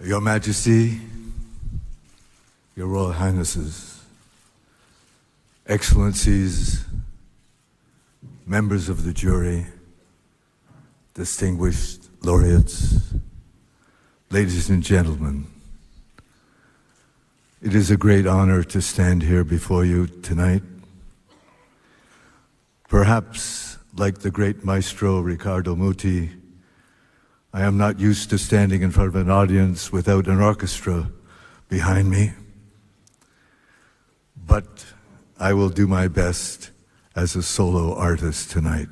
Your Majesty, Your Royal Highnesses, Excellencies, members of the jury, distinguished laureates, ladies and gentlemen, it is a great honor to stand here before you tonight. Perhaps, like the great maestro Riccardo Muti, I am not used to standing in front of an audience without an orchestra behind me, but I will do my best as a solo artist tonight.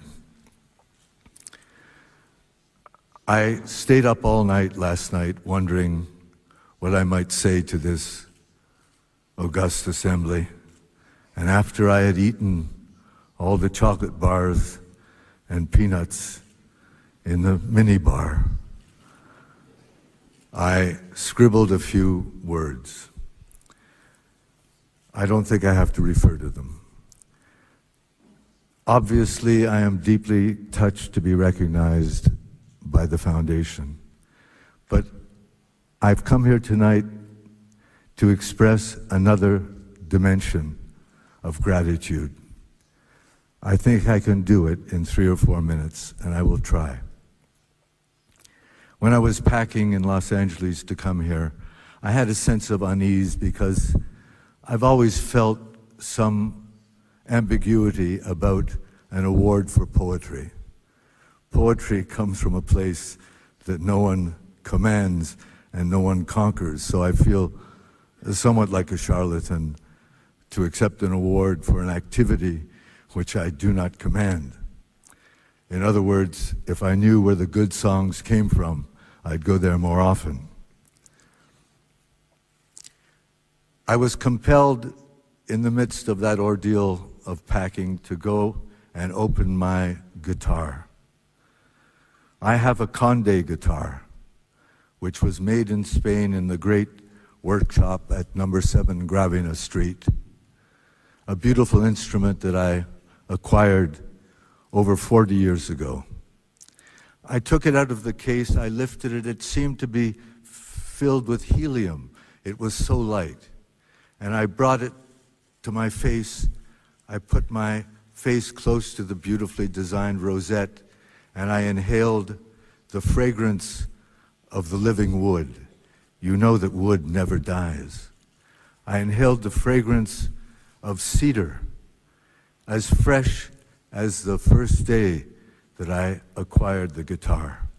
I stayed up all night last night wondering what I might say to this august assembly, and after I had eaten all the chocolate bars and peanuts in the minibar, I scribbled a few words. I don't think I have to refer to them. Obviously, I am deeply touched to be recognized by the foundation, but I've come here tonight to express another dimension of gratitude. I think I can do it in 3 or 4 minutes, and I will try. When I was packing in Los Angeles to come here, I had a sense of unease because I've always felt some ambiguity about an award for poetry. Poetry comes from a place that no one commands and no one conquers, so I feel somewhat like a charlatan to accept an award for an activity which I do not command. In other words, if I knew where the good songs came from, I'd go there more often. I was compelled in the midst of that ordeal of packing to go and open my guitar. I have a Conde guitar, which was made in Spain in the great workshop at number 7 Gravina Street. A beautiful instrument that I acquired over 40 years ago. I took it out of the case, I lifted it, it seemed to be filled with helium. It was so light. And I brought it to my face. I put my face close to the beautifully designed rosette, and I inhaled the fragrance of the living wood. You know that wood never dies. I inhaled the fragrance of cedar, as fresh as the first day that I acquired the guitar.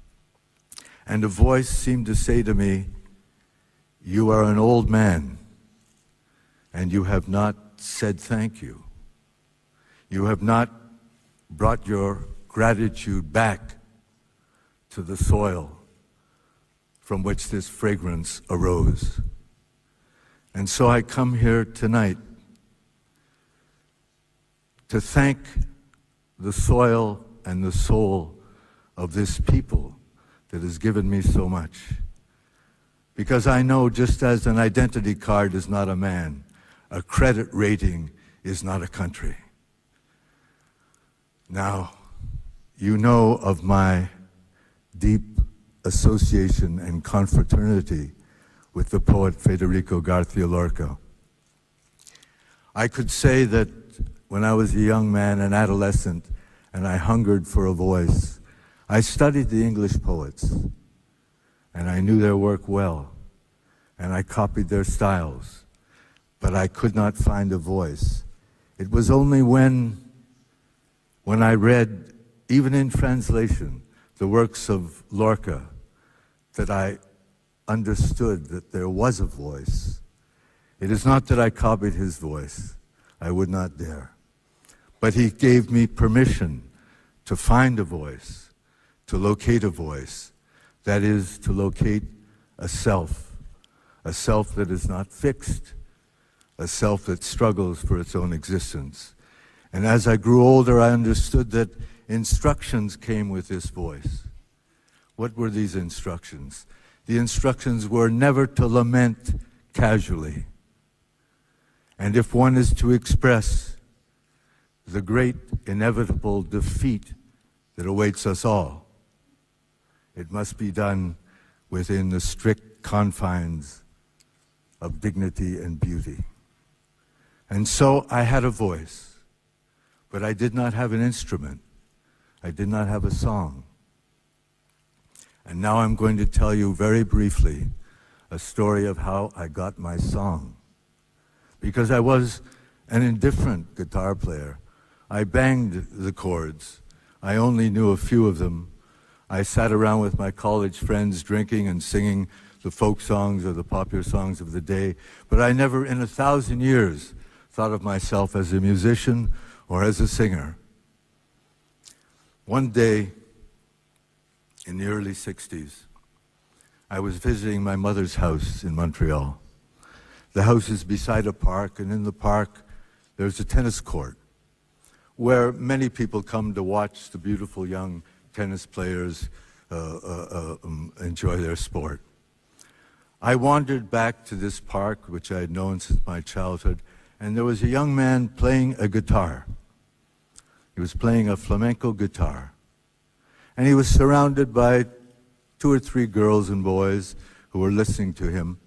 And a voice seemed to say to me, "You are an old man, and you have not said thank you. You have not brought your gratitude back to the soil from which this fragrance arose." And so I come here tonight to thank the soil and the soul of this people that has given me so much. Because I know, just as an identity card is not a man, a credit rating is not a country. Now, you know of my deep association and confraternity with the poet Federico García Lorca. I could say that when I was a young man, an adolescent, and I hungered for a voice, I studied the English poets, and I knew their work well, and I copied their styles, but I could not find a voice. It was only when I read, even in translation, the works of Lorca, that I understood that there was a voice. It is not that I copied his voice. I would not dare. But he gave me permission to find a voice, to locate a voice, that is, to locate a self that is not fixed, a self that struggles for its own existence. And as I grew older, I understood that instructions came with this voice. What were these instructions? The instructions were never to lament casually. And if one is to express the great inevitable defeat that awaits us all, it must be done within the strict confines of dignity and beauty. And so I had a voice, but I did not have an instrument. I did not have a song. And now I'm going to tell you very briefly a story of how I got my song. Because I was an indifferent guitar player. I banged the chords. I only knew a few of them. I sat around with my college friends drinking and singing the folk songs or the popular songs of the day, but I never in 1,000 years thought of myself as a musician or as a singer. One day in the early 60s, I was visiting my mother's house in Montreal. The house is beside a park, and in the park there's a tennis court where many people come to watch the beautiful young tennis players enjoy their sport. I wandered back to this park, which I had known since my childhood, and there was a young man playing a guitar. He was playing a flamenco guitar. And he was surrounded by 2 or 3 girls and boys who were listening to him.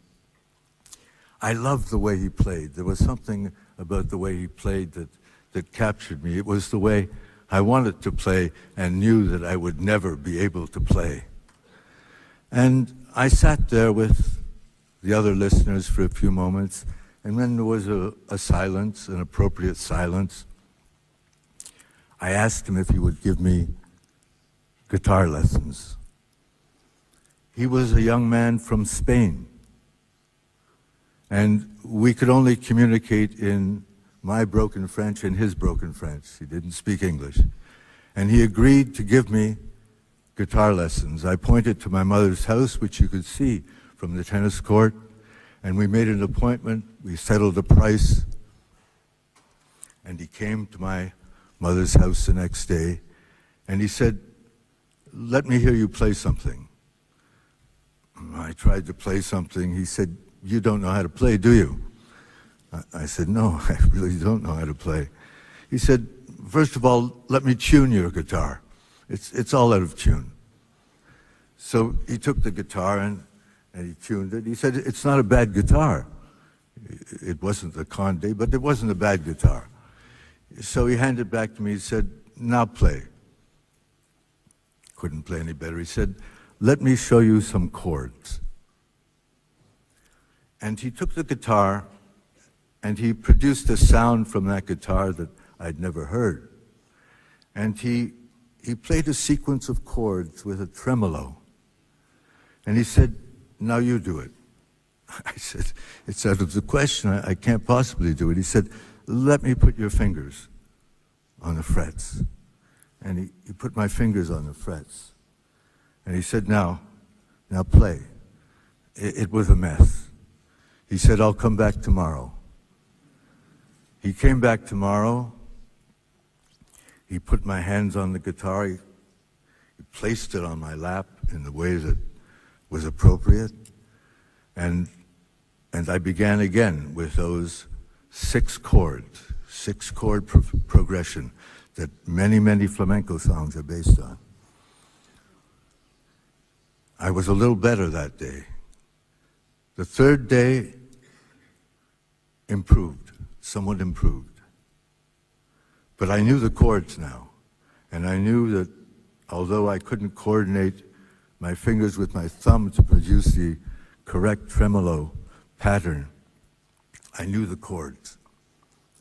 I loved the way he played. There was something about the way he played that captured me. It was the way I wanted to play and knew that I would never be able to play. And I sat there with the other listeners for a few moments, and then there was a silence, an appropriate silence. I asked him if he would give me guitar lessons. He was a young man from Spain, and we could only communicate in my broken French and his broken French. He didn't speak English. And he agreed to give me guitar lessons. I pointed to my mother's house, which you could see from the tennis court, and we made an appointment. We settled a price, and he came to my mother's house the next day, and he said, "Let me hear you play something." I tried to play something. He said, "You don't know how to play, do you?" I said, "No, I really don't know how to play." He said, "First of all, let me tune your guitar. It's all out of tune." So he took the guitar and he tuned it. He said, "It's not a bad guitar." It wasn't the Conde, but it wasn't a bad guitar. So he handed it back to me. He said, "Now play." Couldn't play any better. He said, "Let me show you some chords." And he took the guitar and he produced a sound from that guitar that I'd never heard. And he played a sequence of chords with a tremolo. And he said, "Now you do it." I said, "It's out of the question. I can't possibly do it." He said, "Let me put your fingers on the frets." And he put my fingers on the frets. And he said, now play." It was a mess. He said, "I'll come back tomorrow." He came back tomorrow. He put my hands on the guitar. He placed it on my lap in the way that was appropriate. And I began again with those 6 chords, 6-chord progression that many, many flamenco songs are based on. I was a little better that day. The third day improved, somewhat improved. But I knew the chords now, and I knew that although I couldn't coordinate my fingers with my thumb to produce the correct tremolo pattern, I knew the chords.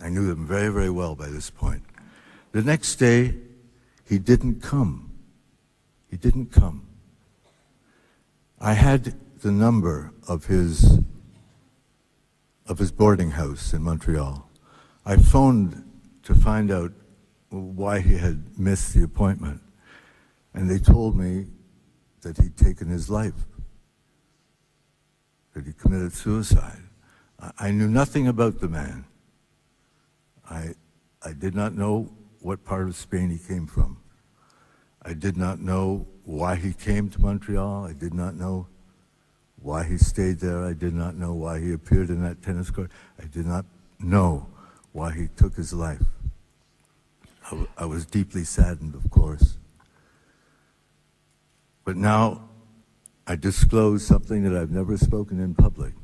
I knew them very, very well by this point. The next day, he didn't come. He didn't come. I had the number of his boarding house in Montreal. I phoned to find out why he had missed the appointment, and they told me that he'd taken his life, that he committed suicide. I knew nothing about the man. I did not know what part of Spain he came from. I did not know why he came to Montreal. I did not know why he stayed there. I did not know why he appeared in that tennis court. I did not know why he took his life. I was deeply saddened, of course. But now I disclose something that I've never spoken in public.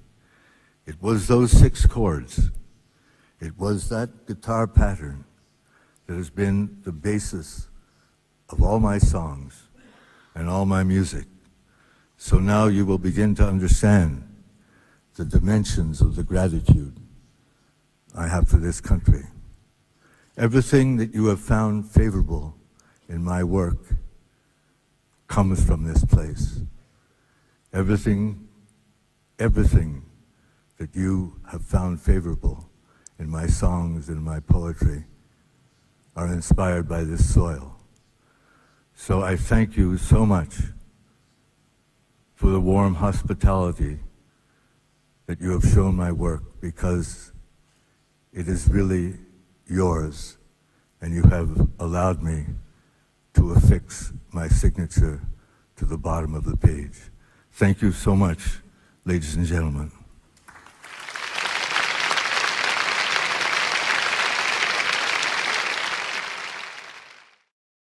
It was those 6 chords. It was that guitar pattern that has been the basis of all my songs and all my music. So now you will begin to understand the dimensions of the gratitude I have for this country. Everything that you have found favorable in my work comes from this place. Everything that you have found favorable in my songs and my poetry are inspired by this soil. So I thank you so much for the warm hospitality that you have shown my work, because it is really yours, and you have allowed me to affix my signature to the bottom of the page. Thank you so much, ladies and gentlemen.